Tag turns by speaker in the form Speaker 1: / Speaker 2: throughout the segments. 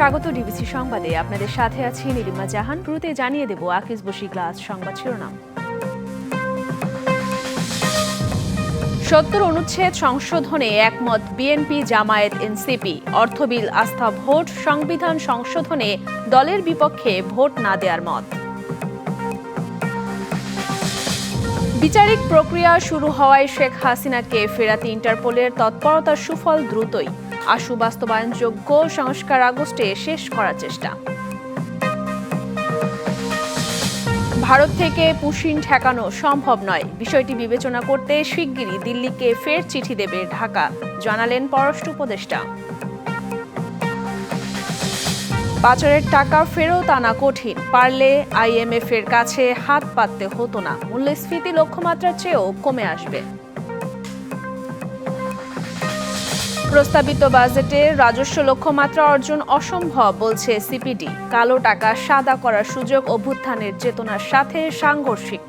Speaker 1: স্বাগত ডিবিসি সংবাদে। আপনাদের সাথে আছি নীলিমা জাহান। শুরুতে জানিয়ে দেব আকিজ বশি গ্লাস সংবাদ শিরোনাম। ৭০ অনুচ্ছেদ সংশোধনে একমত বিএনপি, জামায়াত, এনসিপি। অর্থ বিল আস্থা ভোট, সংবিধান সংশোধনে দলের বিপক্ষে ভোট না দেওয়ার মত। বিচারিক প্রক্রিয়া শুরু হওয়ায় শেখ হাসিনাকে ফেরাতে ইন্টারপোলের তৎপরতার সুফল দ্রুতই। আশু বাস্তবায়নযোগ্য সংস্কার আগস্টে শেষ করার চেষ্টা। ভারত থেকে পুশিন ঠেকানো সম্ভব নয়, বিষয়টি বিবেচনা করতে শিগগিরই দিল্লিকে ফের চিঠি দেবে ঢাকা, জানালেন পররাষ্ট্র উপদেষ্টা। পাচারের টাকা ফেরত আনা কঠিন, পারলে আইএমএফ এর কাছে হাত পাততে হতো না। মূল্যস্ফীতি লক্ষ্যমাত্রার চেয়েও কমে আসবে। প্রস্তাবিত বাজেটে রাজস্ব লক্ষ্যমাত্রা অর্জন অসম্ভব বলছে সিপিডি। কালো টাকা সাদা করার সুযোগ অভ্যুত্থানের চেতনার সাথে সাংঘর্ষিক।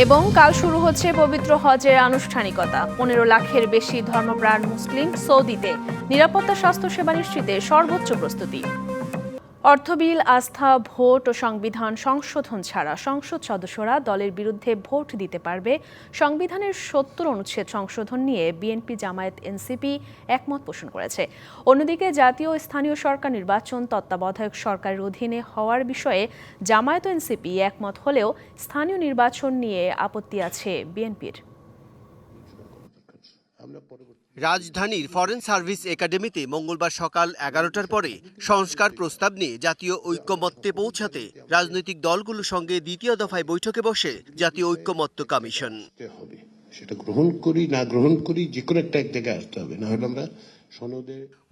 Speaker 1: এবং কাল শুরু হচ্ছে পবিত্র হজের আনুষ্ঠানিকতা। ১৫ লাখের বেশি ধর্মপ্রাণ মুসলিম সৌদিতে। নিরাপত্তা স্বাস্থ্যসেবা নিশ্চিতে সর্বোচ্চ প্রস্তুতি। অর্থ বিল, আস্থা ভোট ও সংবিধান সংশোধন ছাড়া সংসদ সদস্যরা দলের বিরুদ্ধে ভোট দিতে পারবে। সংবিধানের ৭০ অনুচ্ছেদ সংশোধন নিয়ে বিএনপি, জামায়াত, এনসিপি একমত পোষণ করেছে। অন্যদিকে জাতীয় ও স্থানীয় সরকার নির্বাচন তত্ত্বাবধায়ক সরকারের অধীনে হওয়ার বিষয়ে জামায়াত ও এনসিপি একমত হলেও স্থানীয় নির্বাচন নিয়ে আপত্তি আছে বিএনপির।
Speaker 2: রাজধানীর ফরেন সার্ভিস একাডেমিতে মঙ্গলবার সকাল ১১টার পরে সংস্কার প্রস্তাব নিয়ে জাতীয় ঐক্যমত্যে পৌঁছাতে রাজনৈতিক দলগুলোর সঙ্গে দ্বিতীয় দফায় বৈঠকে বসে জাতীয় ঐক্যমত্য কমিশন।
Speaker 3: সেটা গ্রহণ করি না গ্রহণ করি, যে কোনো একটা এক জায়গায় আসতে হবে, না হলে আমরা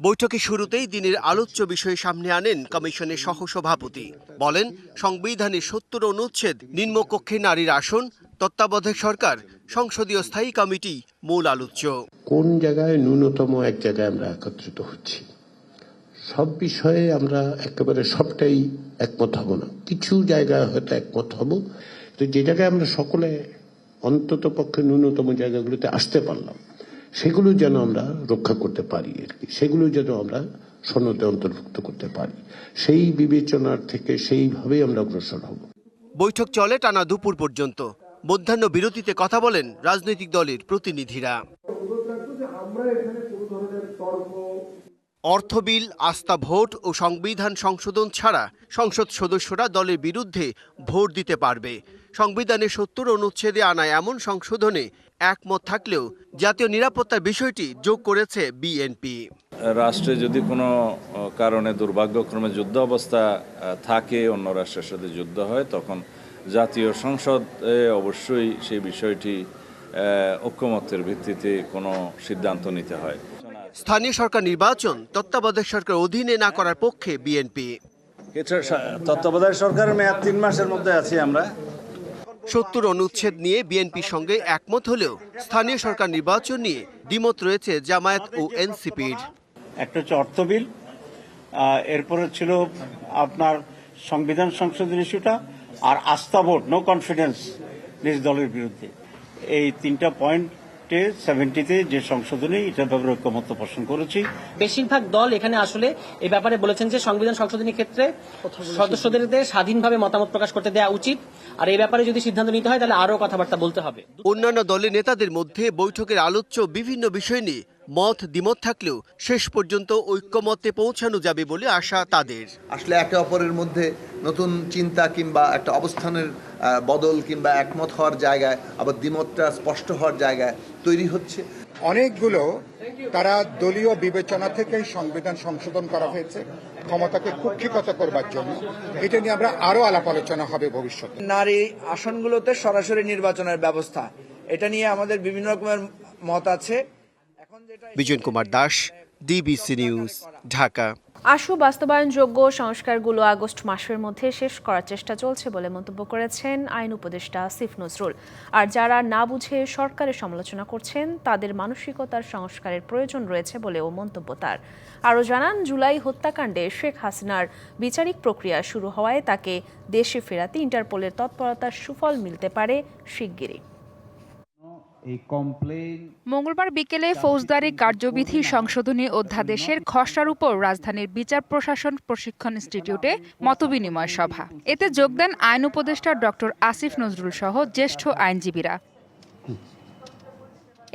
Speaker 2: বৈঠকে শুরুতেই দিনের আলোচ্য বিষয়ে সামনে আনেন কমিশনের সহসভাপতি। বলেন, সংবিধানের ৭০ অনুচ্ছেদ, নিম্নকক্ষে নারীর আসন, তত্ত্বাবধায়ক সরকার, সংসদীয় স্থায়ী কমিটি মূল আলোচ্য।
Speaker 3: কোন জায়গায় ন্যূনতম এক জায়গায় আমরা একত্রিত হচ্ছি, সব বিষয়ে আমরা একেবারে সবটাই একমত হব না, কিছু জায়গায় হয়তো একমত হব। তো যে জায়গায় আমরা সকলে অন্তত পক্ষে ন্যূনতম জায়গাগুলোতে আসতে পারলাম, সেগুলো যেন আমরা রক্ষা করতে পারি আর কি, সেগুলো যেন আমরা সনদে অন্তর্ভুক্ত করতে পারি, সেই বিবেচনার থেকে সেইভাবেই আমরা অগ্রসর হব।
Speaker 2: বৈঠক চলে টানা দুপুর পর্যন্ত। মধ্যাহ্ন বিরতিতে কথা বলেন রাজনৈতিক দলের প্রতিনিধিরা। অর্থ বিল, আস্থা ভোট ও সংবিধান সংশোধন ছাড়া সংসদ সদস্যরা দলের বিরুদ্ধে ভোট দিতে পারবে। সংবিধানের ৭০ অনুচ্ছেদে আনা এমন সংশোধনে একমত থাকলেও জাতীয় নিরাপত্তার বিষয়টি যোগ করেছে বিএনপি।
Speaker 4: রাষ্ট্রে যদি কোনো কারণে দুর্ভাগ্যক্রমে যুদ্ধ অবস্থা থাকে, অন্য রাষ্ট্রের সাথে যুদ্ধ হয়, তখন জাতীয় সংসদে অবশ্যই সেই বিষয়টি ঐক্যমত্যের ভিত্তিতে কোনো সিদ্ধান্ত নিতে হয়।
Speaker 2: স্থানীয় সরকার নির্বাচন তত্ত্বাবধায়ক সরকার অধীনে না করার পক্ষে বিএনপি।
Speaker 5: তত্ত্বাবধায়ক সরকারের মেয়াদ ৩ মাসের মধ্যে আছি আমরা।
Speaker 2: ৭০ অনুচ্ছেদ নিয়ে বিএনপির সঙ্গে একমত হলেও স্থানীয় সরকার নির্বাচন নিয়ে দ্বিমত রয়েছে জামায়াত ও এনসিপির।
Speaker 5: একটা হচ্ছে অর্থ বিল, এরপরে ছিল আপনার সংবিধান সংশোধন ইস্যুটা, আর আস্থা ভোট, নো কনফিডেন্স নিজ দলের বিরুদ্ধে। এই ৩টা পয়েন্টে 70-তে যে সংশোধনী, এটার ব্যাপারে ঐক্যমত্য পোষণ করেছি।
Speaker 6: বেশিরভাগ দল এখানে আসলে এই ব্যাপারে বলেছেন যে সংবিধান সংশোধনীর ক্ষেত্রে সদস্যদের স্বাধীনভাবে মতামত প্রকাশ করতে দেওয়া উচিত, আর এই ব্যাপারে যদি সিদ্ধান্ত নিতে হয় তাহলে আরও কথাবার্তা বলতে হবে।
Speaker 2: অন্যান্য দলের নেতাদের মধ্যে বৈঠকের আলোচ্য বিভিন্ন বিষয় নিয়ে মত দ্বিমত থাকলেও শেষ পর্যন্ত ঐক্যমত্যে পৌঁছানো যাবে বলে আশা তাদের।
Speaker 7: আসলে একে অপরের মধ্যে নতুন চিন্তা কিংবা একটা অবস্থানের বদল কিংবা একমত হওয়ার জায়গায় আবার দ্বিমতটা স্পষ্ট হওয়ার জায়গায় তৈরি হচ্ছে।
Speaker 8: অনেকগুলো তারা দলীয় বিবেচনা থেকেই সংবিধান সংশোধন করা হয়েছে ক্ষমতাকে কুক্ষিগত করবার জন্য। এটা নিয়ে আমরা আরো আলাপ আলোচনা হবে ভবিষ্যতে।
Speaker 9: নারী আসনগুলোতে সরাসরি নির্বাচনের ব্যবস্থা, এটা নিয়ে আমাদের বিভিন্ন রকমের মত আছে।
Speaker 2: Bijan Kumar Das, DBC news, Dhaka.
Speaker 1: আশু বাস্তবায়নযোগ্য সংস্কারগুলো আগস্ট মাসের মধ্যে শেষ করার চেষ্টা চলছে বলে মন্তব্য করেছেন আইন উপদেষ্টা আসিফ নজরুল। আর যারা না বুঝে সরকারের সমালোচনা করছেন তাদের মানসিকতার সংস্কারের প্রয়োজন রয়েছে বলেও মন্তব্য তার। আরও জানান, জুলাই হত্যাকাণ্ডে শেখ হাসিনার বিচারিক প্রক্রিয়া শুরু হওয়ায় তাকে দেশে ফেরাতে ইন্টারপোলের তৎপরতার সুফল মিলতে পারে শিগগিরই।
Speaker 10: মঙ্গলবার বিকেলে ফৌজদারি কার্যবিধি সংশোধনী অধ্যাদেশের খসড়ার উপর রাজধানীর বিচার প্রশাসন প্রশিক্ষণ ইনস্টিটিউটে মতবিনিময় সভা। এতে যোগ দেন আইন উপদেষ্টা ডক্টর আসিফ নজরুল সহ জ্যেষ্ঠ আইনজীবীরা।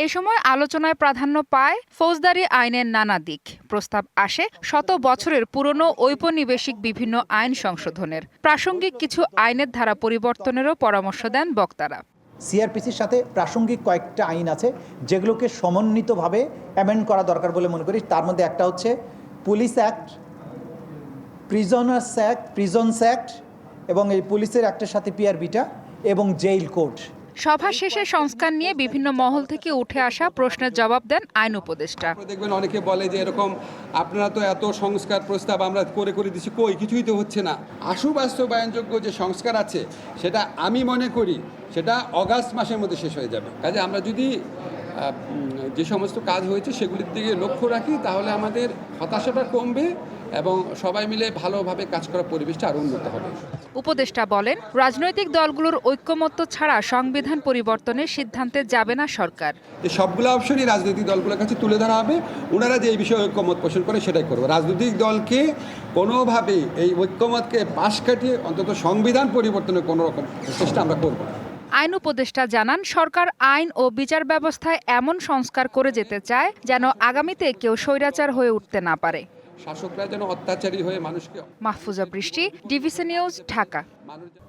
Speaker 10: এ সময় আলোচনায় প্রাধান্য পায় ফৌজদারি আইনের নানা দিক। প্রস্তাব আসে শত বছরের পুরনো ঔপনিবেশিক বিভিন্ন আইন সংশোধনের। প্রাসঙ্গিক কিছু আইনের ধারা পরিবর্তনেরও পরামর্শ দেন বক্তারা।
Speaker 11: সিআরপিসির সাথে প্রাসঙ্গিক কয়েকটা আইন আছে যেগুলোকে সমন্বিতভাবে অ্যামেন্ড করা দরকার বলে মনে করি। তার মধ্যে একটা হচ্ছে পুলিশ অ্যাক্ট, প্রিজনস অ্যাক্ট এবং এই পুলিশের অ্যাক্টের সাথে পিআরবিটা এবং জেইল কোড।
Speaker 10: সভা শেষে সংস্কার নিয়ে বিভিন্ন মহল থেকে উঠে আসা প্রশ্নের জবাব দেন আইন উপদেষ্টা।
Speaker 12: দেখবেন অনেকে বলে যে এরকম আপনারা তো এত সংস্কার প্রস্তাব আমরা করে দিচ্ছি, কই কিছুই তো হচ্ছে না। আশু বাস্তবায়নযোগ্য যে সংস্কার আছে সেটা আমি মনে করি সেটা অগাস্ট মাসের মধ্যে শেষ হয়ে যাবে। কাজে আমরা যদি যে সমস্ত কাজ হয়েছে সেগুলির দিকে লক্ষ্য রাখি তাহলে আমাদের হতাশাটা কমবে এবং সবাই মিলে ভালোভাবে কাজ করার পরিবেশটা আরও উন্নত হবে।
Speaker 10: উপদেষ্টা বলেন, রাজনৈতিক দলগুলোর ঐক্যমত্য ছাড়া সংবিধান পরিবর্তনের সিদ্ধান্তে যাবে না সরকার।
Speaker 12: সবগুলো অপশনই রাজনৈতিক দলগুলোর কাছে তুলে ধরা হবে, ওনারা যে এই বিষয়ে ঐক্যমত পোষণ করে সেটাই করবে। রাজনৈতিক দলকে কোনোভাবে এই ঐক্যমতকে পাশ কাটিয়ে অন্তত সংবিধান পরিবর্তনের কোনো রকম চেষ্টা আমরা করব না।
Speaker 10: আইন উপদেষ্টা জানান, সরকার আইন ও বিচার ব্যবস্থায় এমন সংস্কার করে যেতে চায় যেন আগামীতে কেউ স্বৈরাচার হয়ে উঠতে না পারে।
Speaker 12: শাসকরা যেন অত্যাচারী হয়ে মানুষকে।
Speaker 10: মাহফুজা বৃষ্টি, ডিবিসি নিউজ, ঢাকা।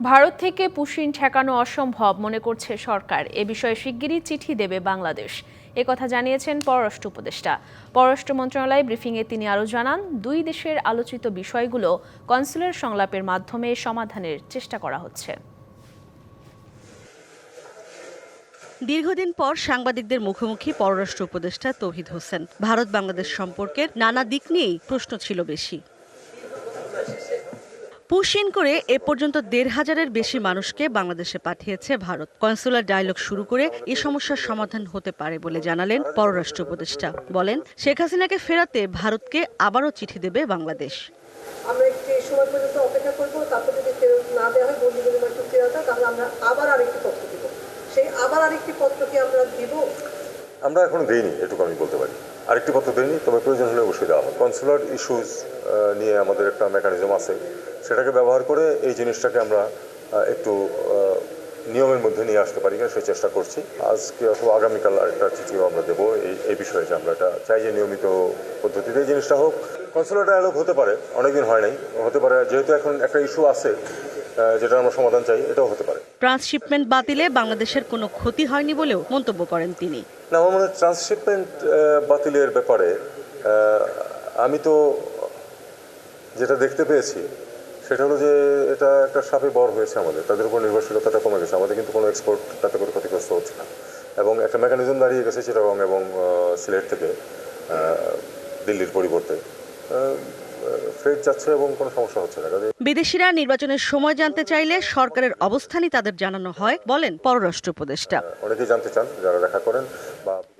Speaker 1: ভারত থেকে পুশিন ঠেকানো অসম্ভব মনে করছে সরকার। এ বিষয়ে শিগগিরই চিঠি দেবে বাংলাদেশ, একথা জানিয়েছেন পররাষ্ট্র উপদেষ্টা। পররাষ্ট্র মন্ত্রণালয় ব্রিফিংয়ে তিনি আরও জানান, দুই দেশের আলোচিত বিষয়গুলো কনসুলার সংলাপের মাধ্যমে সমাধানের চেষ্টা করা হচ্ছে।
Speaker 13: দীর্ঘদিন পর সাংবাদিকদের মুখোমুখি পররাষ্ট্র উপদেষ্টা তৌহিদ হোসেন। ভারত বাংলাদেশ সম্পর্কের নানা দিক নিয়েই প্রশ্ন ছিল বেশি। পুশিন করে এ পর্যন্ত ১৫০০-এর বেশি মানুষকে বাংলাদেশে পাঠিয়েছে ভারত। কনসুলার ডায়ালগ শুরু করে এ সমস্যার সমাধান হতে পারে বলে জানালেন পররাষ্ট্র উপদেষ্টা। বলেন, শেখ হাসিনাকে ফেরাতে ভারতকে আবারও চিঠি দেবে বাংলাদেশ।
Speaker 14: আমরা একটু সময় পর্যন্ত অপেক্ষা করবো, তারপর যদি ফেরত না দেওয়া হয়, বন্ধু বিনিময় চুক্তি হয়, তাহলে আমরা আবার আরেকটি পত্র দিব। সেই আবার আরেকটি পত্র কি আমরা দিব?
Speaker 15: আমরা এখনো দেইনি, এটুকু আমি বলতে পারি। আরেকটি পত্র দেইনি, তবে প্রয়োজন হলে অবশ্যই দেওয়া হবে। কনসুলার ইস্যুজ নিয়ে আমাদের একটা মেকানিজম আছে, সেটাকে ব্যবহার করে এই জিনিসটাকে আমরা একটু নিয়মের মধ্যে নিয়ে আসতে পারি কিনা সেই চেষ্টা করছি। আজকে অথবা আগামীকাল আরেকটা চিঠিও আমরা দেবো এই বিষয়ে, যে আমরা এটা চাই যে নিয়মিত পদ্ধতিতে এই জিনিসটা হোক। কনসুলার ডায়ালগ হতে পারে, অনেকদিন হয় নাই, হতে পারে। যেহেতু এখন একটা ইস্যু আছে যেটা আমরা সমাধান চাই, এটাও হতে পারে।
Speaker 13: ট্রান্সশিপমেন্ট বাতিলে বাংলাদেশের কোনো ক্ষতি হয়নি বলেও মন্তব্য করেন তিনি।
Speaker 15: না, আমার মনে হয় ট্রান্সশিপমেন্ট বাতিলের ব্যাপারে আমি তো যেটা দেখতে পেয়েছি সেটা হলো যে এটা একটা সাপে বর হয়েছে আমাদের, তাদের উপর নির্ভরশীলতাটা কমে গেছে। আমাদের কিন্তু কোনো এক্সপোর্ট তাতে করে ক্ষতিগ্রস্ত হচ্ছে না, এবং একটা মেকানিজম দাঁড়িয়ে গেছে চিটাগং এবং সিলেট থেকে দিল্লির পরিবর্তে ফ্রেট যাচ্ছে এবং কোনো সমস্যা হচ্ছে না।
Speaker 13: বিদেশিরা নির্বাচনের সময় জানতে চাইলে সরকারের অবস্থানই তাদের জানানো হয় বলেন পররাষ্ট্র উপদেষ্টা।
Speaker 15: অনেকেই জানতে চান যারা দেখা করেন।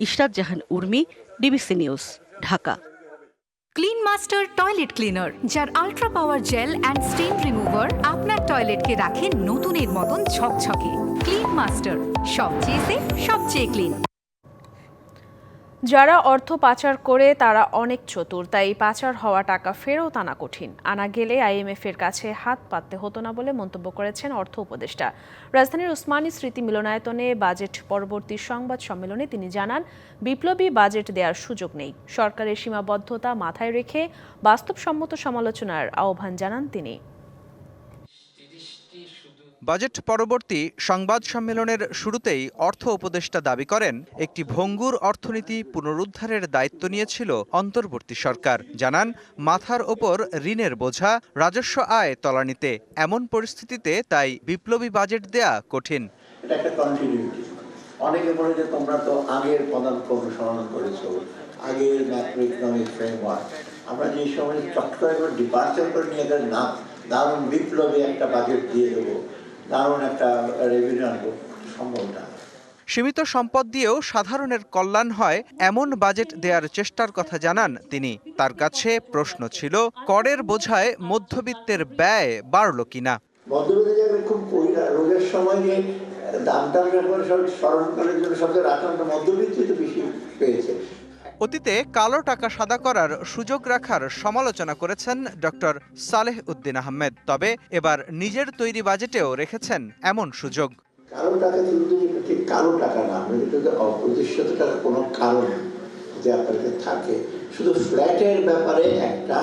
Speaker 13: Ishrat Jahan Urmi, DBC news, Dhaka.
Speaker 16: Clean Master toilet cleaner, যার ultra power gel and stain remover আপনার টয়লেটকে রাখে নতুনের মতন ঝকঝকে। ক্লিন মাস্টার, সবচেয়ে সেফ, সবচেয়ে ক্লিন।
Speaker 1: যারা অর্থ পাচার করে তারা অনেক চতুর, তাই পাচার হওয়া টাকা ফেরত আনা কঠিন। আনা গেলে আইএমএফ এর কাছে হাত পাততে হতো না বলে মন্তব্য করেছেন অর্থ উপদেষ্টা। রাজধানীর উসমানী স্মৃতি মিলনায়তনে বাজেট পরবর্তী সংবাদ সম্মেলনে তিনি জানান, বিপ্লবী বাজেট দেওয়ার সুযোগ নেই। সরকারের সীমাবদ্ধতা মাথায় রেখে বাস্তবসম্মত সমালোচনার আহ্বান জানান তিনি।
Speaker 17: বাজেট পরবর্তী সংবাদ সম্মেলনের শুরুতেই অর্থ উপদেষ্টা দাবি করেন, একটি ভঙ্গুর অর্থনীতি পুনরুদ্ধারের দায়িত্ব নিয়েছিল অন্তর্বর্তী সরকার। জানান, মাথার ওপর ঋণের বোঝা, রাজস্ব আয় তলানিতে। এমন পরিস্থিতিতে তাই বিপ্লবী বাজেট দেয়া কঠিন।
Speaker 18: এটা একটা কন্টিনিউটি। অনেকে বলে যে তোমরা তো আগের পদাঙ্ক অনুসরণ করেছো, আগের ম্যাক্রোইকনমিক ফ্রেমওয়ার্ক। আমরা যে সময় চট করে ডিপার্চার করে নিয়ে গেলে না, দারুণ বিপ্লবী একটা বাজেট দিয়ে দেবো, দারুণ একটা রেভিনিউ আনবো, সম্ভব না।
Speaker 17: সীমিত সম্পদ দিয়েও সাধারণের কল্যাণ হয় এমন বাজেট দেওয়ার চেষ্টার কথা জানান তিনি। তার কাছে প্রশ্ন ছিল, করের বোঝায় মধ্যবিত্তের ব্যয় বাড়ল কিনা।
Speaker 18: মধ্যবিত্তের খুব রোগের সময় যে দামটা স্মরণকালের জন্য সবচেয়ে রাখলাম মধ্যবিত্তই তো বেশি পেয়েছে।
Speaker 17: অতীতে কালো টাকা সাদা করার সুযোগ রাখার সমালোচনা করেছেন ডক্টর সালেহ উদ্দিন আহমেদ। তবে এবার নিজের তৈরি বাজেটেও রেখেছেন এমন সুযোগ।
Speaker 18: কালো টাকা কিন্তু ঠিক কালো টাকা না, এটা অপ্রতিষ্ঠিত টাকা কোনো কারণ যে আপনাদের থাকে, শুধু ফ্ল্যাটের ব্যাপারে একটা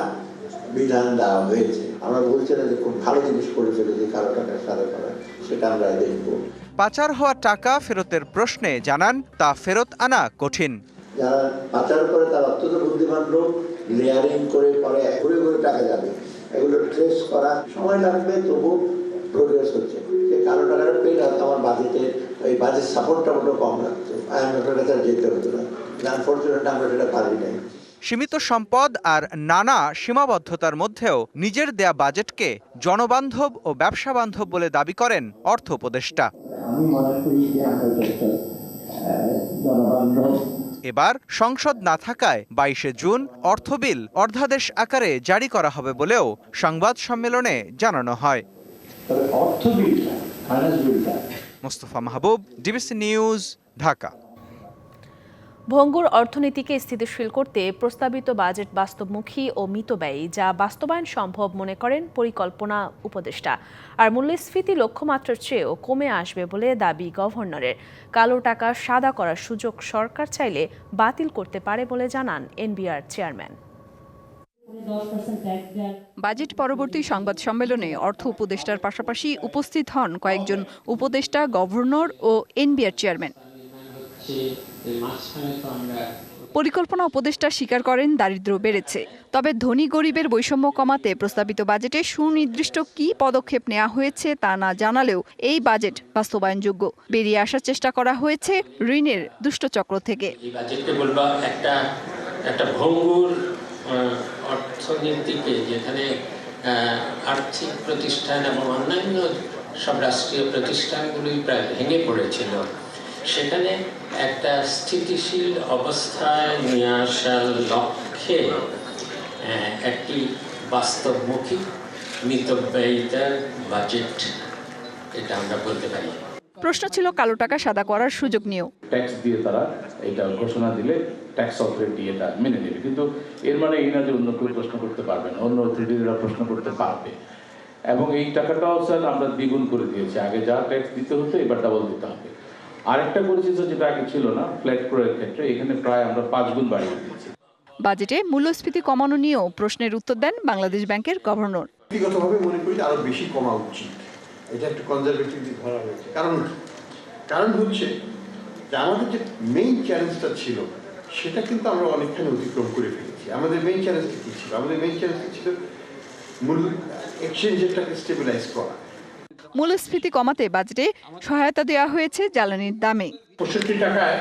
Speaker 18: বিধান দেওয়া হয়েছে। আমরা বলছিলাম যে খুব ভালো জিনিস করে ফেলেছি কালো টাকা সাদা করা, সেটা আমরা দেখব।
Speaker 17: পাচার হওয়া টাকা ফেরতের প্রশ্নে জানান তা ফেরত আনা কঠিন।
Speaker 18: যারা পাচার করে তারা অত্যন্ত বুদ্ধিমান লোক, লেয়ারিং করে পরে ঘুরে ঘুরে টাকা যাবে, এগুলো ট্রেস করা সময় লাগবে, তবু প্রোগ্রেস হচ্ছে। যে কালো টাকাটা পেলে হয়তো আমার বাজেটে ওই বাজেট সাপোর্টটা মোটো কম লাগতো, আইএমএফের কাছে যেতে হতো না। আনফরচুনেট আমরা সেটা পারি নাই।
Speaker 17: সীমিত সম্পদ আর নানা সীমাবদ্ধতার মধ্যেও নিজের দেয়া বাজেটকে জনবান্ধব ও ব্যবসা বান্ধব বলে দাবি করেন অর্থ উপদেষ্টা।
Speaker 18: আমি মনে করি যে আমরা জনবান্ধব।
Speaker 17: এবার সংসদ না থাকায় 22শে জুন অর্থ বিল অর্ধাদেশ আকারে জারি করা হবে বলেও সংবাদ সম্মেলনে জানানো হয়। মোস্তফা মাহবুব, ডিবিসি নিউজ, ঢাকা।
Speaker 1: ভঙ্গুর অর্থনীতিকে স্থিতিশীল করতে প্রস্তাবিত বাজেট বাস্তবমুখী ও মিতব্যয়ী, যা বাস্তবায়ন সম্ভব মনে করেন পরিকল্পনা উপদেষ্টা। আর মূল্যস্ফীতি লক্ষ্যমাত্রার চেয়েও কমে আসবে বলে দাবি গভর্নরের। কালো টাকা সাদা করার সুযোগ সরকার চাইলে বাতিল করতে পারে বলে জানান এনবিআর চেয়ারম্যান।
Speaker 19: বাজেট পরবর্তী সংবাদ সম্মেলনে অর্থ উপদেষ্টার পাশাপাশি উপস্থিত হন কয়েকজন উপদেষ্টা, গভর্নর ও এনবিআর চেয়ারম্যান। পরিকল্পনা উপদেষ্টা স্বীকার করেন দারিদ্র্য বেড়েছে, তবে ধনী গরিবের বৈষম্য কমাতে প্রস্তাবিত বাজেটে সুনির্দিষ্ট কী পদক্ষেপ নেওয়া হয়েছে তা না জানালেও এই বাজেট বাস্তবায়নযোগ্য। বেরিয়ে আসার চেষ্টা করা হয়েছে ঋণের দুষ্টচক্র থেকে।
Speaker 20: এই বাজেটকে বলবো একটা ভঙ্গুর অর্থনীতিকে, যেখানে আর্থিক প্রতিষ্ঠান এবং অন্যান্য সব রাষ্ট্রীয় প্রতিষ্ঠানগুলি প্রায় ভেঙে পড়েছিল, সেখানে একটা স্থিতিশীল অবস্থায় নিয়ে আসার লক্ষ্যে একটি বাস্তবমুখী মিতব্যয়িতার বাজেট, এটা আমরা বলতে পারি।
Speaker 19: প্রশ্ন ছিল কালো টাকা সাদা করার সুযোগ নিয়েও।
Speaker 21: ট্যাক্স দিয়ে তারা এটা ঘোষণা দিলে ট্যাক্স অথরিটি এটা মেনে নেবে, কিন্তু এর মানে এই না যে অন্য কেউ প্রশ্ন করতে পারবে না, অন্য অথরিটিরা প্রশ্ন করতে পারবে। এবং এই টাকাটাও স্যার আমরা দ্বিগুণ করে দিয়েছি, আগে যা ট্যাক্স দিতে হতো এবার ডাবল দিতে হবে। আরেকটা করেছি যেটা আগে ছিল না, ফ্ল্যাট ক্রয়ের ক্ষেত্রে এখানে প্রায় আমরা 5 গুণ বাড়িয়ে দিয়েছি।
Speaker 19: বাজেটে মূল্যস্ফীতি কমানো নিয়েও প্রশ্নের উত্তর দেন বাংলাদেশ ব্যাংকের গভর্নর।
Speaker 22: ব্যক্তিগতভাবে মনে করি আরো বেশি কমা উচিত, এটা একটু কনজারভেটিভ দিক ধরা হয়েছে। কারণ হচ্ছে যে আমাদের যে মেইন চ্যালেঞ্জটা ছিল সেটা কিন্তু আমরা অনেকখানি অতিক্রম করে ফেলেছি। আমাদের মেইন চ্যালেঞ্জটা কি ছিল? আমাদের মেইন চ্যালেঞ্জটা ছিল মূল্য এক্সচেঞ্জ রেটটাকে স্টেবিলাইজ করা।
Speaker 19: মূল্যস্ফীতি কমাতে বাজেটে সহায়তা দেওয়া হয়েছে জ্বালানির দামে।
Speaker 23: 65 টাকায়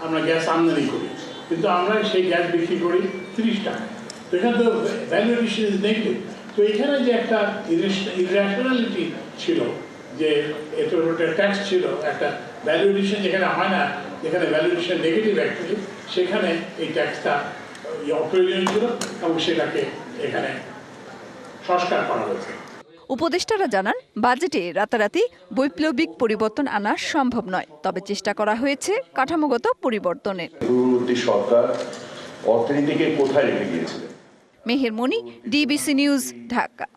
Speaker 23: আমরা গ্যাস আমদানি করি, কিন্তু আমরা সেই গ্যাস বিক্রি করি 30 টাকায়। তো এখানে তো ভ্যালু এডিশন ইজ নেগেটিভ। তো এখানে যে একটা ইরেশনালিটি ছিল, যে এত ট্যাক্স ছিল, একটা ভ্যালু এডিশন যেখানে হয় না, যেখানে ভ্যালু এডিশন নেগেটিভ অ্যাকচুয়ালি, সেখানে এই ট্যাক্সটা অপ্রয়োজনীয় ছিল এবং সেটাকে এখানে সংস্কার করা হয়েছে।
Speaker 19: উপদেষ্টারা জানান, বাজেটে রাতারাতি বৈপ্লবিক পরিবর্তন আনা সম্ভব নয়, তবে চেষ্টা করা হয়েছে কাঠামোগত পরিবর্তনের।
Speaker 22: পূর্ববর্তী সরকার অর্থনীতিকে কোথায় রেখে গিয়েছিল?
Speaker 19: মেহের মনি, ডিবিসি নিউজ, ঢাকা।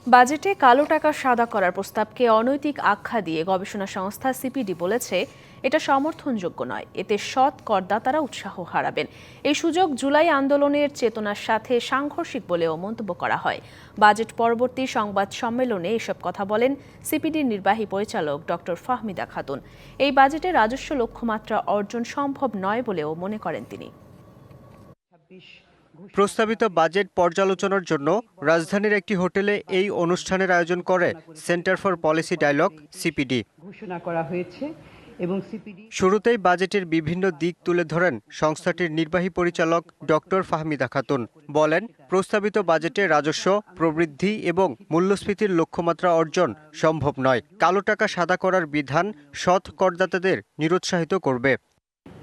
Speaker 1: বাজেটে কালো টাকা সাদা করার প্রস্তাবকে অনৈতিক আখ্যা দিয়ে গবেষণা সংস্থা সিপিডি বলেছে এটা সমর্থনযোগ্য নয়, এতে সৎ করদাতারা উৎসাহ হারাবেন। এই সুযোগ জুলাই আন্দোলনের চেতনার সাথে সাংঘর্ষিক বলেও মন্তব্য করা হয়। বাজেট পরবর্তী সংবাদ সম্মেলনে এসব কথা বলেন সিপিডির নির্বাহী পরিচালক ডক্টর ফাহমিদা খাতুন। এই বাজেটে রাজস্ব লক্ষ্যমাত্রা অর্জন সম্ভব নয় বলেও মনে করেন তিনি।
Speaker 2: প্রস্তাবিত বাজেট পর্যালোচনার জন্য রাজধানীর একটি হোটেলে এই অনুষ্ঠানের আয়োজন করে Centre for Policy Dialogue CPD.
Speaker 24: ঘোষণা করা হয়েছে এবং
Speaker 2: শুরুতেই বাজেটের বিভিন্ন দিক তুলে ধরেন সংস্থাটির নির্বাহী পরিচালক ডক্টর ফাহমিদা খাতুন। বলেন, প্রস্তাবিত বাজেটে রাজস্ব প্রবৃদ্ধি এবং মূল্যস্ফীতির লক্ষ্যমাত্রা অর্জন সম্ভব নয়। কালো টাকা সাদা করার বিধান সৎ করদাতাদের নিরুৎসাহিত করবে।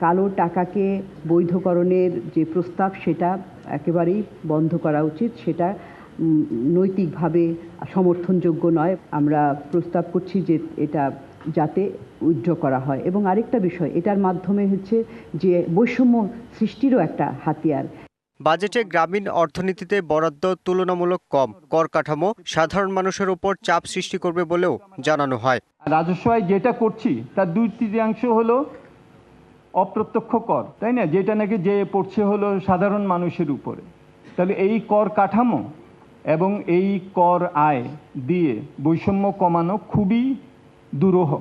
Speaker 24: কালো টাকাকে বৈধকরণের যে প্রস্তাব, সেটা একেবারেই বন্ধ করা উচিত, সেটা নৈতিকভাবে সমর্থনযোগ্য নয়। আমরা প্রস্তাব করছি যে এটা যাতে উইথড্র করা হয়। এবং আরেকটা বিষয়, এটার মাধ্যমে হচ্ছে যে বৈষম্য সৃষ্টিরও একটা হাতিয়ার।
Speaker 3: বাজেটে গ্রামীণ অর্থনীতিতে বরাদ্দ তুলনামূলক কম, কর কাঠামো সাধারণ মানুষের উপর চাপ সৃষ্টি করবে বলেও জানানো হয়।
Speaker 4: রাজস্ব আয় যেটা করছি তার 2/3 হলো অপ্রত্যক্ষ কর, তাই না, যেটা নাকি যে পড়ছে হলো সাধারণ মানুষের উপরে। তাহলে এই কর কাঠামো এবং এই কর আয় দিয়ে বৈষম্য কমানো খুবই দুরূহ।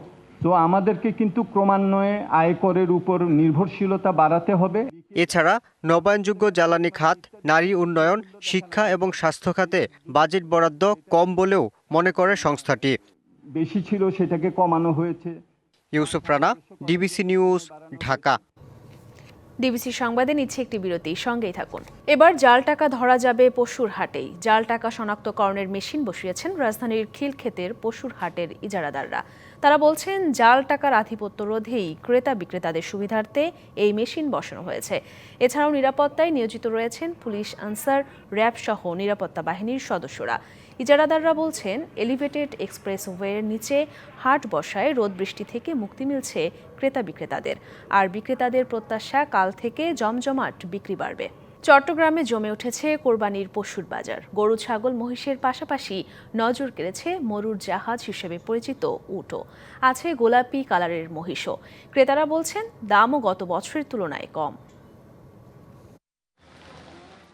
Speaker 4: তো আমাদেরকে কিন্তু ক্রমান্বয়ে আয়করের উপর নির্ভরশীলতা বাড়াতে হবে।
Speaker 3: এছাড়া নবায়নযোগ্য জ্বালানি খাত, নারী উন্নয়ন, শিক্ষা এবং স্বাস্থ্য খাতে বাজেট বরাদ্দ কম বলেও মনে করে সংস্থাটি।
Speaker 4: বেশি ছিল, সেটাকে কমানো হয়েছে।
Speaker 3: Yusuf Rana, DBC news, Dhaka.
Speaker 1: DBC সংবাদে নিচ্ছে একটি বিরতি, সঙ্গেই থাকুন। এবার জাল টাকা ধরা যাবে পশুর হাটেই। জাল টাকা শনাক্তকরণের মেশিন বসিয়েছেন রাজধানীর খিলক্ষেতের পশুর হাটের ইজারাদাররা। তারা বলছেন জাল টাকার আধিপত্য রোধেই ক্রেতা বিক্রেতাদের সুবিধার্থে এই মেশিন বসানো হয়েছে। এছাড়াও নিরাপত্তায় নিয়োজিত রয়েছেন পুলিশ, আনসার, র্যাব সহ নিরাপত্তা বাহিনীর সদস্যরা। ইজারাদাররা বলছেন এলিভেটেড এক্সপ্রেসওয়ের নিচে হাট বসায় রোদ বৃষ্টি থেকে মুক্তি মিলছে ক্রেতা বিক্রেতাদের। আর বিক্রেতাদের প্রত্যাশা, কাল থেকে জমজমাট বিক্রি বাড়বে। চট্টগ্রামে জমে উঠেছে কোরবানির পশুর বাজার। গরু, ছাগল, মহিষের পাশাপাশি নজর কেড়েছে মরুর জাহাজ হিসেবে পরিচিত উটও। আছে গোলাপি কালারের মহিষও। ক্রেতারা বলছেন দামও গত বছরের তুলনায় কম।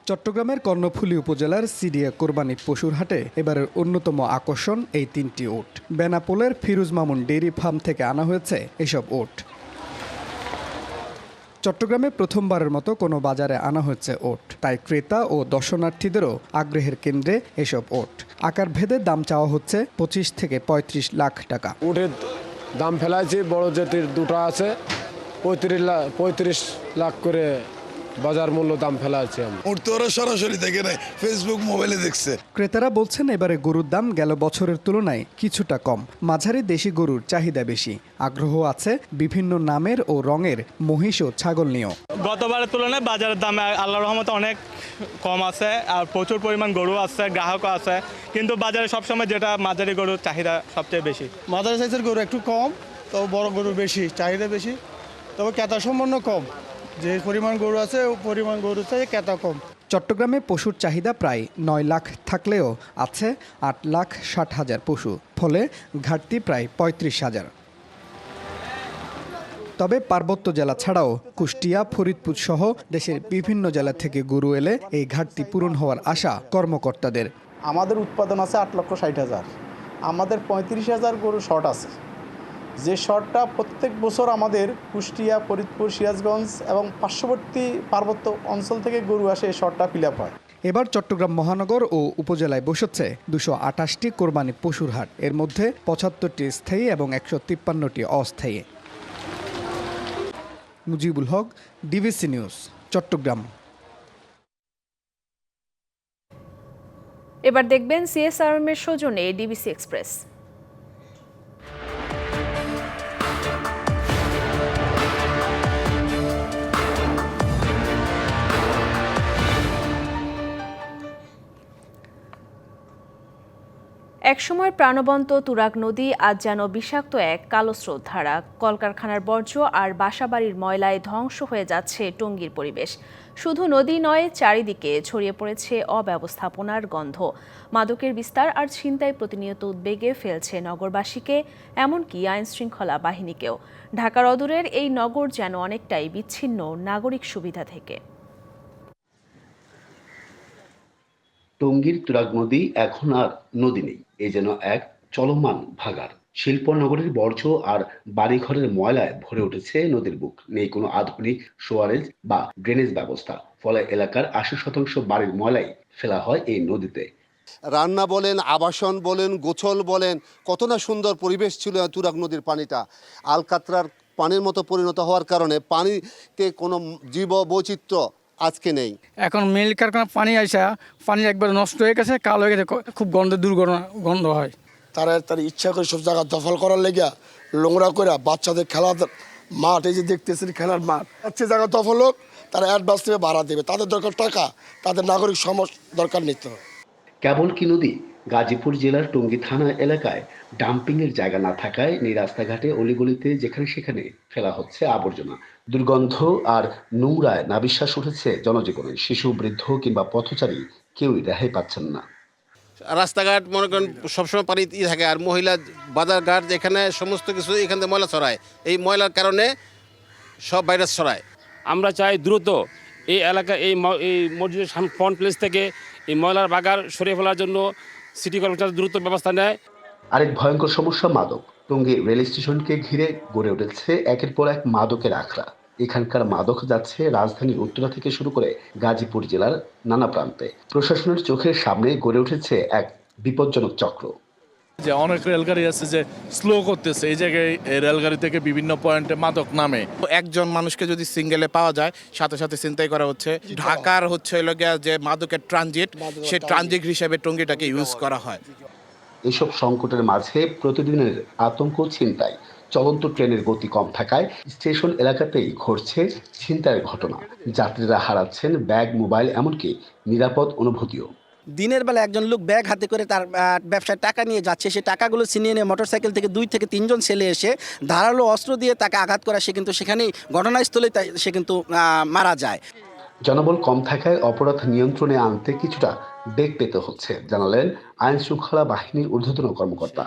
Speaker 5: চট্টগ্রামের কর্ণফুলী উপজেলার সিডিয়া কোরবানি পশুর হাটে এবারের অন্যতম আকর্ষণ এই 3টি উট। বেনাপোলের ফিরোজ মামুন ডেইরি ফার্ম থেকে আনা হয়েছে এসব উট। চট্টগ্রামে প্রথমবারের মতো কোনো বাজারে আনা হচ্ছে ওট, তাই ক্রেতা ও দর্শনার্থীদেরও আগ্রহের কেন্দ্রে এসব ওট। আকার ভেদে দাম চাওয়া হচ্ছে 25 থেকে 35 লাখ টাকা।
Speaker 6: উটের দাম ফেলাইছি, বড় জাতির দুটো আছে, 35 লাখ করে বাজার মূল্য দাম ফেলা আছে।
Speaker 25: ওরা সরাসরি দেখে নাই, ফেসবুক, মোবাইলে দেখছে।
Speaker 5: ক্রেতারা বলছেন এবারে গরুর দাম গেল বছরের তুলনায় কিছুটা কম। মাঝারি দেশি গরুর চাহিদা বেশি। আগ্রহ আছে বিভিন্ন নামের ও রঙের মহিষ ও ছাগল নিয়েও।
Speaker 26: গতবারের তুলনায় বাজারের দাম আল্লাহর রহমতে অনেক কম আছে, আর প্রচুর পরিমাণ গরু আছে, গ্রাহকও আছে, কিন্তু বাজারে সবসময় যেটা মাঝারি গরুর চাহিদা সবচেয়ে বেশি।
Speaker 27: মাঝারি সাইজের গরু একটু কম, তবে বড় গরুর বেশি চাহিদা বেশি, তবে ক্রেতা সম্পন্ন কম। যে পরিমাণ গরু আছে ও পরিমাণ গরু চাই ক্রেতা কম।
Speaker 5: চট্টগ্রামে পশুর চাহিদা প্রায় 9 লাখ থাকলেও আছে 8,60,000 পশু, ফলে ঘাটতি প্রায় 35,000। তবে পার্বত্য জেলা ছাড়াও কুষ্টিয়া, ফরিদপুর সহ দেশের বিভিন্ন জেলা থেকে গরু এলে এই ঘাটতি পূরণ হওয়ার আশা কর্মকর্তাদের।
Speaker 27: আমাদের উৎপাদন আছে 8,60,000, আমাদের 35,000 গরু শর্ট আছে। যে শর্টটা প্রত্যেক বছর আমাদের কুষ্টিয়া, ফরিদপুর, সিরাজগঞ্জ এবং পার্শ্ববর্তী পার্বত্য অঞ্চল থেকে গরু আসে, এই শর্টটা ফিল আপ হয়।
Speaker 5: এবার চট্টগ্রাম মহানগর ও উপজেলায় বসেছে 228টি কোরবানি পশুর হাট। এর মধ্যে 75টি স্থায়ী এবং 153টি অস্থায়ী। Mujibul Haque, DBC news, Chittagong.
Speaker 1: এবার দেখবেন সিএসআরএম-এর সৌজন্যে ডিবিসি এক্সপ্রেস। একসময়ের প্রাণবন্ত তুরাগ নদী আজ যেন বিষাক্ত এক কালো স্রোতধারা। কলকারখানার বর্জ্য আর বাসাবাড়ির ময়লায় ধ্বংস হয়ে যাচ্ছে টঙ্গীর পরিবেশ। শুধু নদী নয়, চারিদিকে ছড়িয়ে পড়েছে অব্যবস্থাপনার গন্ধ। মাদকের বিস্তার আর ছিনতাই প্রতিনিয়ত উদ্বেগে ফেলছে নগরবাসীকে, এমনকি আইনশৃঙ্খলা বাহিনীকেও। ঢাকার অদূরের এই নগর যেন অনেকটাই বিচ্ছিন্ন নাগরিক সুবিধা থেকে।
Speaker 28: টঙ্গীর তুরাগ নদী এখন আর নদী নেই, এ যেন এক চলমান ভাগাড়। শিল্পনগরীর বর্জ্য আর বাড়িঘরের ময়লায় ভরে উঠেছে নদীর বুক। নেই কোনো আধুনিক সোয়ারেজ বা ড্রেনেজ ব্যবস্থা, ফলে এলাকার 80% বাড়ির ময়লাই ফেলা হয় এই নদীতে।
Speaker 29: রান্না বলেন, আবাসন বলেন, গোছল বলেন, কত না সুন্দর পরিবেশ ছিল তুরাগ নদীর পানিটা। আলকাতরার পানির মতো পরিণত হওয়ার কারণে পানিতে কোনো জীব বৈচিত্র্য আজকে নেই।
Speaker 30: এখন মিল কারখানা পানি আইসা পানি একবার নষ্ট হয়ে গেছে, কালো হয়ে গেছে, খুব গন্ধ হয়।
Speaker 22: তারা ইচ্ছা করে সব জায়গা দখল করার লেগে নোংরা করে বাচ্চাদের খেলার মাঠ, এই যে দেখতেছেন খেলার মাঠ, সে জায়গা দখল হোক, তারা অ্যাডভান্স থেকে ভাড়া দেবে। তাদের দরকার টাকা, তাদের নাগরিক সমাজ দরকার নিতে হবে।
Speaker 28: কেবল কি নদী, গাজীপুর জেলার টঙ্গী থানা এলাকায় ডাম্পিংয়ের জায়গা না থাকায় রাস্তাঘাটে অলিগলিতে যেখানে সেখানে ফেলা হচ্ছে আবর্জনা। দুর্গন্ধ আর নোংরায় নাবিশ্বাস উঠেছে জনজীবনে। শিশু, বৃদ্ধ কিংবা পথচারী কেউই রেহাই পাচ্ছেন না।
Speaker 7: রাস্তাঘাট মনে করেন সবসময় পানি থাকে, আর মহিলা বাজারঘাট যেখানে সমস্ত কিছু এখান থেকে ময়লা ছড়ায়, এই ময়লার কারণে সব ভাইরাস ছড়ায়।
Speaker 8: আমরা চাই দ্রুত এই এলাকা এই মসজিদের ফ্রন্ট প্লেস থেকে এই ময়লার বাগার সরিয়ে ফেলার জন্য সিটি কর্পোরেশন দ্রুত ব্যবস্থা নেয়।
Speaker 28: আরেক ভয়ঙ্কর সমস্যা মাদক। টঙ্গী রেল স্টেশনকে ঘিরে গড়ে উঠেছে একের পর এক মাদকের আখড়া। এখানকার মাদক যাচ্ছে রাজধানী উত্তরা থেকে শুরু করে গাজীপুর জেলার নানা প্রান্তে। প্রশাসনের চোখের সামনে গড়ে উঠেছে এক বিপজ্জনক চক্র।
Speaker 9: যে অনেক রেলগাড়ি আছে যে স্লো করতেছে, এই জায়গায় রেলগাড়ি থেকে বিভিন্ন পয়েন্টে মাদক নামে।
Speaker 10: একজন মানুষকে যদি সিঙ্গেলে পাওয়া যায়, সাথে সাথে ছিনতাই করা হচ্ছে। ঢাকার হচ্ছে যে মাদকের ট্রানজিট, সেই ট্রানজিট হিসেবে টঙ্গীটাকে ইউজ করা হয়।
Speaker 28: এসব সংকটের মাঝে প্রতিদিনের আতঙ্ক, ছিনতাই। চলন্ত ট্রেনের গতি কম থাকায় স্টেশন এলাকাতেই ঘটছে ছিনতাইয়ের ঘটনা। যাত্রীরা হারাচ্ছেন ব্যাগ, মোবাইল, এমনকি নিরাপদ অনুভূতিও।
Speaker 11: দিনের বেলা একজন লোক ব্যাগ হাতে করে তার ব্যবসায় টাকা নিয়ে যাচ্ছে, সে টাকাগুলো ছিনিয়ে নিয়ে মোটরসাইকেল থেকে 2 থেকে 3 জন ছেলে এসে ধারালো অস্ত্র দিয়ে তাকে আঘাত করা, সে কিন্তু সেখানেই ঘটনাস্থলে সে কিন্তু মারা যায়।
Speaker 28: জনবল কম থাকায় অপরাধ নিয়ন্ত্রণে আনতে কিছুটা বেগ পেতে হচ্ছে, জানালেন আইন শৃঙ্খলা বাহিনীর ঊর্ধ্বতন কর্মকর্তা।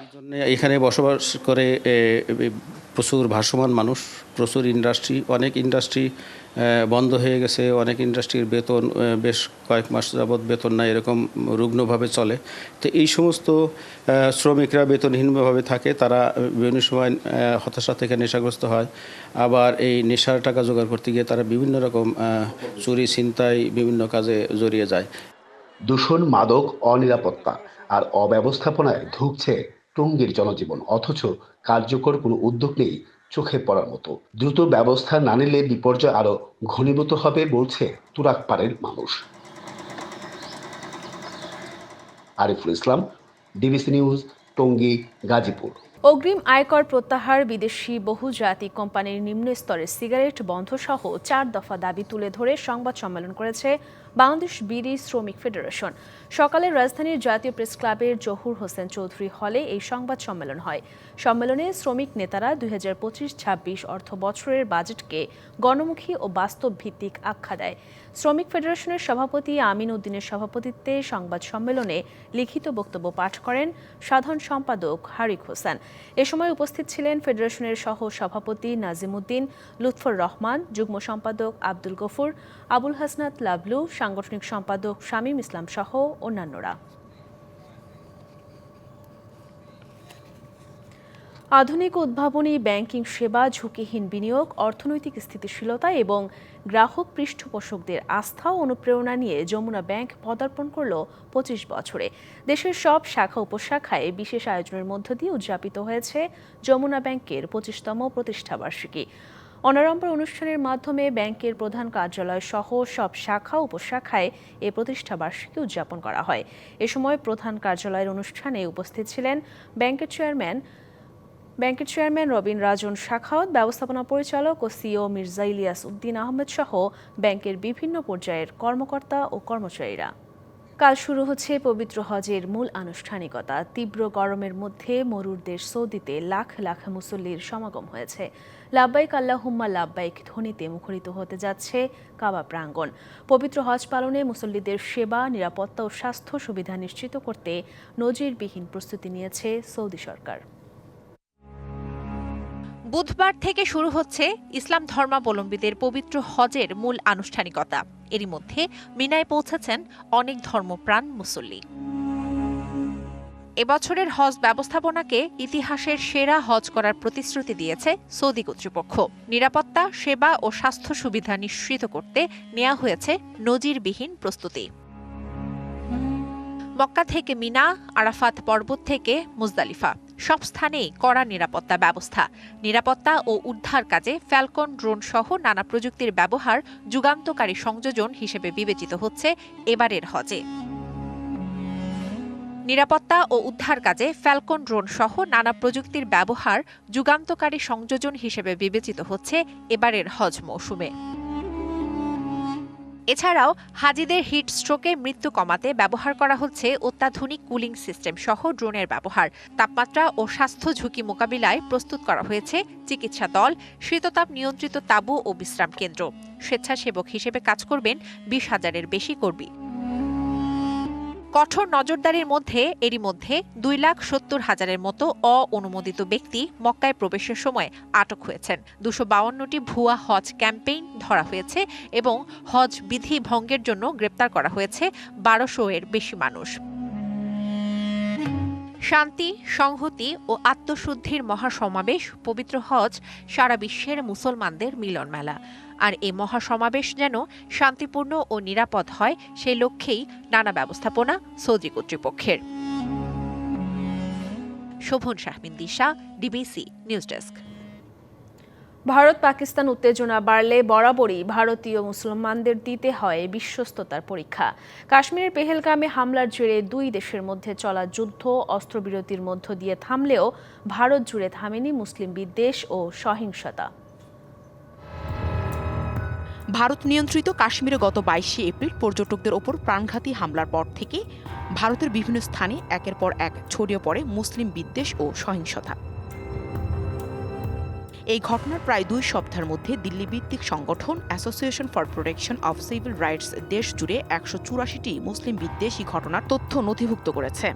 Speaker 12: এখানে বসবাস করে প্রচুর ভাসমান মানুষ, প্রচুর ইন্ডাস্ট্রি, অনেক ইন্ডাস্ট্রি বন্ধ হয়ে গেছে। অনেক ইন্ডাস্ট্রির বেতন বেশ কয়েক মাস যাবৎ বেতন নাই, এরকম রুগ্নভাবে চলে। তো এই সমস্ত শ্রমিকরা বেতনহীনভাবে থাকে, তারা বিভিন্ন সময় হতাশা থেকে নেশাগ্রস্ত হয়। আবার এই নেশার টাকা জোগাড় করতে গিয়ে তারা বিভিন্ন রকম চুরি, ছিনতাই, বিভিন্ন কাজে জড়িয়ে যায়।
Speaker 28: দূষণ, মাদক, অনিরাপত্তা আর অব্যবস্থাপনায় ধুঁকছে টঙ্গীর জনজীবন, অথচ কার্যকর কোনো উদ্যোগ নেই চোখে পড়ার মতো। দ্রুত ব্যবস্থা না নিলে বিপর্যয় আরো ঘনীভূত হবে বলছে তুরাগপাড়ের মানুষ। Ariful Islam, DBC news, Tongi, Gazipur.
Speaker 1: অগ্রিম আয়কর প্রত্যাহার, বিদেশি বহুজাতিক কোম্পানির নিম্ন স্তরের সিগারেট বন্ধ সহ 4 দফা দাবি তুলে ধরে সংবাদ সম্মেলন করেছে বাংলাদেশ বিড়ি শ্রমিক ফেডারেশন। সকালে রাজধানীর জাতীয় প্রেস ক্লাবের জহুর হোসেন চৌধুরী হলে এই সংবাদ সম্মেলন হয়। সম্মেলনে শ্রমিক নেতারা 2025-26 অর্থ বছরের বাজেটকে গণমুখী ও বাস্তব ভিত্তিক আখ্যা দেয়। শ্রমিক ফেডারেশনের সভাপতি আমিন উদ্দিনের সভাপতিত্বে সংবাদ সম্মেলনে লিখিত বক্তব্য পাঠ করেন সাধারণ সম্পাদক হারিক হোসেন। এ সময় উপস্থিত ছিলেন ফেডারেশনের সহ সভাপতি নাজিম উদ্দিন, লুৎফর রহমান, যুগ্ম সম্পাদক আব্দুল গফুর, আবুল হাসনাত লাবলু, সাংগঠনিক সম্পাদক শামীম ইসলাম সহ অন্যান্যরা। আধুনিক উদ্ভাবনী ব্যাংকিং সেবা, ঝুঁকিহীন বিনিয়োগ, অর্থনৈতিক স্থিতিশীলতা এবং গ্রাহক পৃষ্ঠপোষকদের আস্থা ও অনুপ্রেরণা নিয়ে যমুনা ব্যাংক পদার্পণ করল 25 বছরে। দেশের সব শাখা উপশাখায় বিশেষ আয়োজনের মধ্য দিয়ে উদযাপিত হয়েছে যমুনা ব্যাংকের 25তম প্রতিষ্ঠাবার্ষিকী। অনাড়ম্বর অনুষ্ঠানের মাধ্যমে ব্যাংকের প্রধান কার্যালয় সহ সব শাখা উপশাখায় এ প্রতিষ্ঠাবার্ষিকী উদযাপন করা হয়। এ সময় প্রধান কার্যালয়ের অনুষ্ঠানে উপস্থিত ছিলেন ব্যাংকের চেয়ারম্যান রবিন রাজন শাখাওয়াত, ব্যবস্থাপনা পরিচালক ও সিইও মির্জা ইলিয়াস উদ্দিন আহমেদ সহ ব্যাংকের বিভিন্ন পর্যায়ের কর্মকর্তা ও কর্মচারীরা। কাল শুরু হচ্ছে পবিত্র হজের মূল আনুষ্ঠানিকতা। তীব্র গরমের মধ্যে মরুর দেশ সৌদিতে লাখ লাখ মুসল্লির সমাগম হয়েছে। লাব্বাইক আল্লাহুম্মা লাব্বাইক ধ্বনিতে মুখরিত হতে যাচ্ছে কাবা প্রাঙ্গণ। পবিত্র হজ পালনে মুসল্লিদের সেবা, নিরাপত্তা ও স্বাস্থ্য সুবিধা নিশ্চিত করতে নজিরবিহীন প্রস্তুতি নিয়েছে সৌদি সরকার।
Speaker 13: বুধবার থেকে শুরু হচ্ছে ইসলাম ধর্মাবলম্বীদের পবিত্র হজের মূল আনুষ্ঠানিকতা। এরই মধ্যে মিনায় পৌঁছেছেন অনেক ধর্মপ্রাণ মুসল্লি। এবছরের হজ ব্যবস্থাপনাকে ইতিহাসের সেরা হজ করার প্রতিশ্রুতি দিয়েছে সৌদি কর্তৃপক্ষ। নিরাপত্তা, সেবা ও স্বাস্থ্য সুবিধা নিশ্চিত করতে নেওয়া হয়েছে নজিরবিহীন প্রস্তুতি। মক্কা থেকে মিনা, আরাফাত পর্বত থেকে মুজদালিফা, সব স্থানেই কড়া নিরাপত্তা ব্যবস্থা। নিরাপত্তা ও উদ্ধার কাজে ফ্যালকন ড্রোন সহ নানা প্রযুক্তির ব্যবহার যুগান্তকারী সংযোজন হিসেবে বিবেচিত হচ্ছে এবারের হজে। নিরাপত্তা ও উদ্ধার কাজে ফ্যালকন ড্রোন সহ নানা প্রযুক্তির ব্যবহার যুগান্তকারী সংযোজন হিসেবে বিবেচিত হচ্ছে এবারের হজ মৌসুমে। এছাড়াও হাজিদের হিট স্ট্রোকে মৃত্যু কমাতে ব্যবহার করা হচ্ছে অত্যাধুনিক কুলিং সিস্টেম সহ ড্রোনের ব্যবহার। তাপমাত্রা ও স্বাস্থ্য ঝুঁকি মোকাবিলায় প্রস্তুত করা হয়েছে চিকিৎসা দল, শীততাপ নিয়ন্ত্রিত তাঁবু ও বিশ্রাম কেন্দ্র। স্বেচ্ছাসেবক হিসেবে কাজ করবেন 20,000-এর বেশি কর্মী। কঠোর নজরদারির মধ্যে এরই মধ্যে 2,70,000-এর মতো অঅনুমোদিত ব্যক্তি মক্কায় প্রবেশের সময় আটক হয়েছেন। 252টি ভুয়া হজ ক্যাম্পেইন ধরা হয়েছে এবং হজ বিধি ভঙ্গের জন্য গ্রেপ্তার করা হয়েছে 1200-এর বেশি মানুষ। শান্তি, সংহতি ও আত্মশুদ্ধির মহাসমাবেশ পবিত্র হজ সারা বিশ্বের মুসলমানদের মিলন মেলা। আর এই মহাসমাবেশ যেন শান্তিপূর্ণ ও নিরাপদ হয় সেই লক্ষ্যেই নানা ব্যবস্থাপনা সৌদি কর্তৃপক্ষের। Shovon Shahmin Disha, DBC news desk.
Speaker 1: Bharat Pakistan উত্তেজনা বাড়লে বরাবরই ভারতীয় মুসলমানদের দিতে হয় বিশ্বস্ততার পরীক্ষা। কাশ্মীরের পেহেলগামে হামলার জেরে দুই দেশের মধ্যে চলা যুদ্ধ অস্ত্রবিরতির মধ্য দিয়ে থামলেও ভারত জুড়ে থামেনি মুসলিম বিদ্বেষ ও সহিংসতা।
Speaker 2: ভারত নিয়ন্ত্রিত কাশ্মীরে গত 22শে এপ্রিল পর্যটকদের ওপর প্রাণঘাতী হামলার পর থেকে ভারতের বিভিন্ন স্থানে একের পর এক ছড়িয়ে পড়ে মুসলিম বিদ্বেষ ও সহিংসতা। এই ঘটনার প্রায় 2 সপ্তাহের মধ্যে দিল্লি ভিত্তিক সংগঠন association for protection of civil rights দেশ জুড়ে 184টি মুসলিম বিদ্বেষী ঘটনার তথ্য নথিভুক্ত করেছে।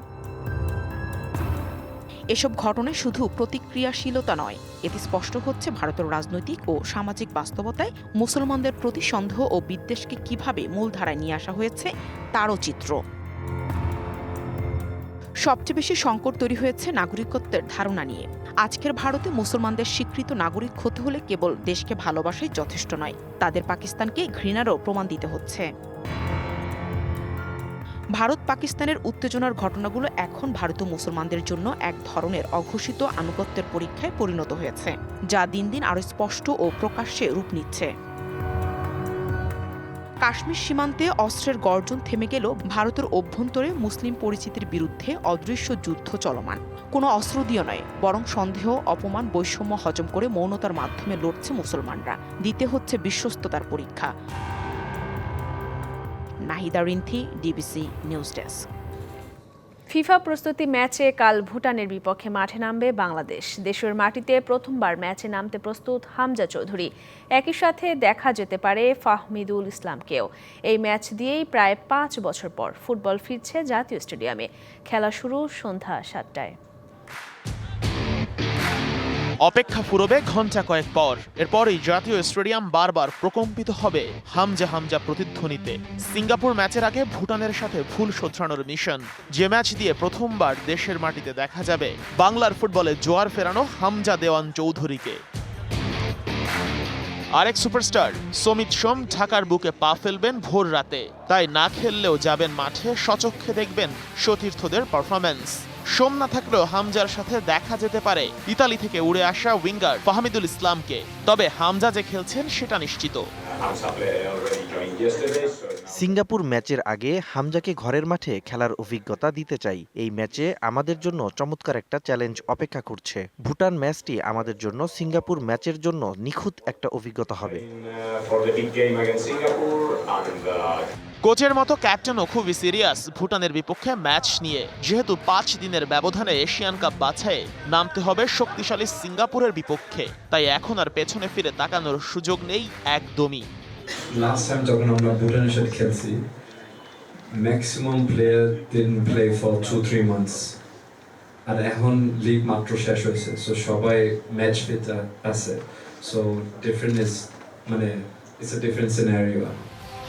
Speaker 2: এসব ঘটনায় শুধু প্রতিক্রিয়াশীলতা নয়, এতে স্পষ্ট হচ্ছে ভারতের রাজনৈতিক ও সামাজিক বাস্তবতায় মুসলমানদের প্রতি সন্দেহ ও বিদ্বেষকে কিভাবে মূলধারায় নিয়ে আসা হয়েছে তারও চিত্র। সবচেয়ে বেশি সংকট তৈরি হয়েছে নাগরিকত্বের ধারণা নিয়ে। আজকের ভারতে মুসলমানদের স্বীকৃত নাগরিক হতে হলে কেবল দেশকে ভালোবাসাই যথেষ্ট নয়, তাদের পাকিস্তানকে ঘৃণারও প্রমাণ দিতে হচ্ছে। ভারত পাকিস্তানের উত্তেজনার ঘটনাগুলো এখন ভারতীয় মুসলমানদের জন্য এক ধরনের অঘোষিত আনুগত্যের পরীক্ষায় পরিণত হয়েছে, যা দিন দিন আরও স্পষ্ট ও প্রকাশ্যে রূপ নিচ্ছে। কাশ্মীর সীমান্তে অস্ত্রের গর্জন থেমে গেল ভারতের অভ্যন্তরে মুসলিম পরিচিতির বিরুদ্ধে অদৃশ্য যুদ্ধ চলমান। কোনো অস্ত্র দিয়ে নয়, বরং সন্দেহ, অপমান, বৈষম্য হজম করে মৌনতার মাধ্যমে লড়ছে মুসলমানরা। দিতে হচ্ছে বিশ্বস্ততার পরীক্ষা। Nahida Rinthi, DBC news desk.
Speaker 1: FIFA প্রস্তুতি ম্যাচে কাল ভুটানের বিপক্ষে মাঠে নামবে বাংলাদেশ। দেশের মাটিতে প্রথমবার ম্যাচে নামতে প্রস্তুত হামজা চৌধুরী। একই সাথে দেখা যেতে পারে ফাহমিদুল ইসলামকেও। এই ম্যাচ দিয়েই প্রায় 5 বছর পর ফুটবল ফিরছে জাতীয় স্টেডিয়ামে। খেলা শুরু সন্ধ্যা 7টায়।
Speaker 14: অপেক্ষা ফুরবে ঘণ্টা কয়েক পর। এরপরই জাতীয় স্টেডিয়াম বারবার প্রকম্পিত হবে হামজা হামজা প্রতিধ্বনিতে। সিঙ্গাপুর ম্যাচের আগে ভুটানের সাথে ভুল শোধরানোর মিশন, যে ম্যাচ দিয়ে প্রথমবার দেশের মাটিতে দেখা যাবে বাংলার ফুটবলে জোয়ার ফেরানো হামজা দেওয়ান চৌধুরীকে। আরেক সুপারস্টার সমিত সোম ঢাকার বুকে পা ফেলবেন ভোর রাতে, তাই না খেললেও যাবেন মাঠে, সচক্ষে দেখবেন সতীর্থদের পারফরম্যান্স। সোম না থাকলেও হামজার সাথে দেখা যেতে পারে ইতালি থেকে উড়ে আসা উইঙ্গার ফাহমিদুল ইসলামকে। তবে হামজা যে খেলছেন সেটা নিশ্চিত।
Speaker 15: সিঙ্গাপুর ম্যাচের আগে হামজাকে ঘরের মাঠে খেলার অভিজ্ঞতা দিতে চাই। এই ম্যাচে আমাদের জন্য চমৎকার একটা চ্যালেঞ্জ অপেক্ষা করছে। ভুটান ম্যাচটি আমাদের জন্য সিঙ্গাপুর ম্যাচের জন্য নিখুঁত একটা অভিজ্ঞতা হবে।
Speaker 14: কোচের মতো ক্যাপ্টেনও খুবই সিরিয়াস ভুটানের বিপক্ষে ম্যাচ নিয়ে। যেহেতু 5 দিনের ব্যবধানে এশিয়ান কাপ বাছাইয়ে নামতে হবে শক্তিশালী সিঙ্গাপুরের বিপক্ষে, তাই এখন আর পেছনে ফিরে তাকানোর সুযোগ নেই একদমই।
Speaker 16: লাস্ট টাইম যখন আমরা ভুটানের সাথে খেলছি, maximum player didn't play for 2-3 months, আর এখন লিগ মাত্র শেষ হয়েছে, সো সবাই ম্যাচ ফিট আছে। সো ডিফারেন্ট ইজ মানে it's a different scenario.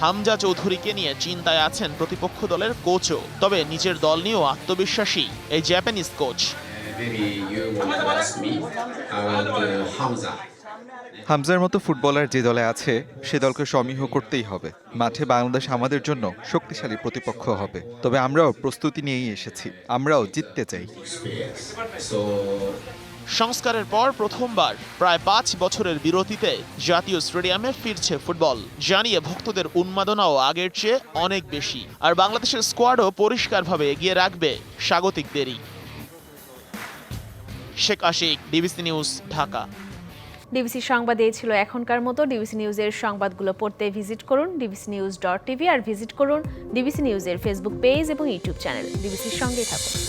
Speaker 14: Hamza চৌধুরীকে নিয়ে চিন্তায় আছেন প্রতিপক্ষ দলের কোচও, তবে নিজের দল নিয়েও আত্মবিশ্বাসী এই জাপানিজ কোচ।
Speaker 17: হামজার মতো ফুটবলার যে দলে আছে সে দলকে সমীহ করতেই হবে। মাঠে বাংলাদেশ আমাদের জন্য শক্তিশালী প্রতিপক্ষ হবে, তবে আমরাও প্রস্তুতি নিয়েই এসেছি, আমরাও জিততে চাই।
Speaker 14: সংস্কারের পর প্রথমবার প্রায় 5 বছরের বিরতিতে জাতীয় স্টেডিয়ামে ফিরছে ফুটবল, জানিয়ে ভক্তদের উন্মাদনাও আগের চেয়ে অনেক বেশি। আর বাংলাদেশের স্কোয়াডও পরিষ্কারভাবে এগিয়ে রাখবে স্বাগতিকদেরই। Sheikh Ashik, DBC news, Dhaka.
Speaker 1: DBC সংবাদে ছিল এখনকার মতো। ডিবিসি নিউজের সংবাদগুলো পড়তে ভিজিট করুন dbcnews.tv আর ভিজিট করুন ডিবিসি নিউজের ফেসবুক পেজ এবং ইউটিউব চ্যানেল। ডিবিসির সঙ্গেই থাকুন।